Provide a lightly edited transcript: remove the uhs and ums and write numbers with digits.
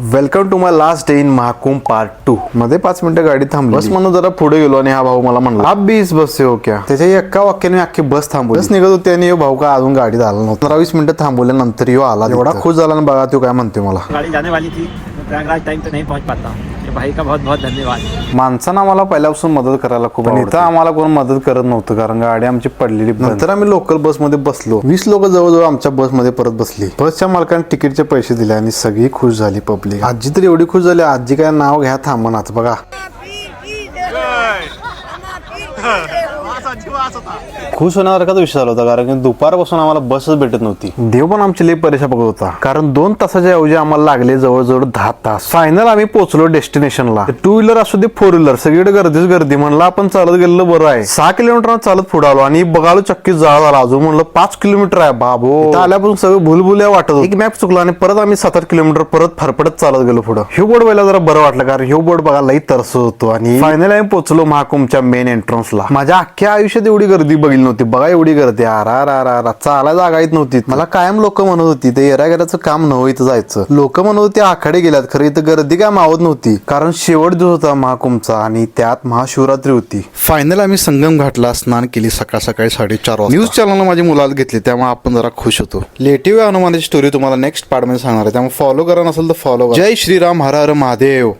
Welcome to my last day in Mahakumbh part 2 मध्ये 5 मिनिटं गाडी थांबली बस म्हणून जरा पुढे गेलो आणि हा भाऊ मला म्हणला आप भी इस बस से हो क्या त्याच्या एका वाक्याने अख्खी बस थांबवली बस निघत होती आणि भाऊ का अजून गाडीत आला नव्हता 15-20 मिनिटं थांबवल्यानंतर यो आला एवढा खुश झाला आणि बघा तो काय म्हणते मला गाड़ी जाने वाली थी प्रयागराज टाइम पे नहीं पहुंच पाता ये भाई का बहुत बहुत धन्यवाद। माणसानं आम्हाला पहिल्यापासून मदत करायला खूप इथं आम्हाला कोण मदत करत नव्हतं कारण गाडी आमची पडलेली नंतर आम्ही लोकल बसमध्ये बसलो 20 लोक जवळजवळ आमच्या बसमध्ये परत बसली बसच्या मालकाने तिकीटचे पैसे दिले आणि सगळी खुश झाली पब्लिक आजी तर एवढी खुश झाली आजी काय नाव घ्या थांबनाच बघा खुश होण्यासारखाच विषय झाला होता कारण की दुपारपासून आम्हाला बसच भेटत नव्हती देव पण आमची लई परेशान बघत होता कारण 2 तासाच्या ऐवजी आम्हाला लागले जवळजवळ 10 तास फायनल आम्ही पोहोचलो डेस्टिनेशनला 2 व्हीलर असू दे 4 व्हीलर सगळीकडे गर्दीच गर्दी म्हणलं आपण चालत गेलेलं बरं आहे 6 किलोमीटर चालत पुढे आलो आणि बघालो चक्की जाळ झाला अजून म्हणलं 5 किलोमीटर आहे बाबो आल्यापासून सगळं भुलभुल्या वाटत होतं एक मॅप चुकला आणि परत आम्ही 7-8 किलोमीटर परत फरफडत चालत गेलो पुढे ह्यो बोर्ड बघायला जरा बरं वाटलं कारण ह्यो बोर्ड बघा लई तरसत होतो आणि फायनल आम्ही पोहोचलो महाकुंभच्या मेन एंट्रन्सला माझ्या अख्ख्या आयुष्यात एवढी गर्दी बघितली नव्हती बघा एवढी गर्दी चालायला जागा येत नव्हती मला कायम लोक म्हणत होती ते येरागेराचं काम नव्हतं इथं जायचं लोक म्हणत होते आखाडे गेल्यात खरं इथं गर्दी काय मावत नव्हती कारण शेवट दिवस होता महाकुंभचा आणि त्यात महाशिवरात्री होती फायनल आम्ही संगम घाटला स्नान केली सकाळ सकाळी 4:30 वाजता न्यूज चॅनलला माझी मुलात घेतली त्यामुळे आपण जरा खुश होतो लेटिव्ह हनुमानाची स्टोरी तुम्हाला नेक्स्ट पार्ट मध्ये सांगणार आहे त्यामुळे फॉलो करा नसेल तर फॉलो करा जय श्रीराम हर हर महादेव।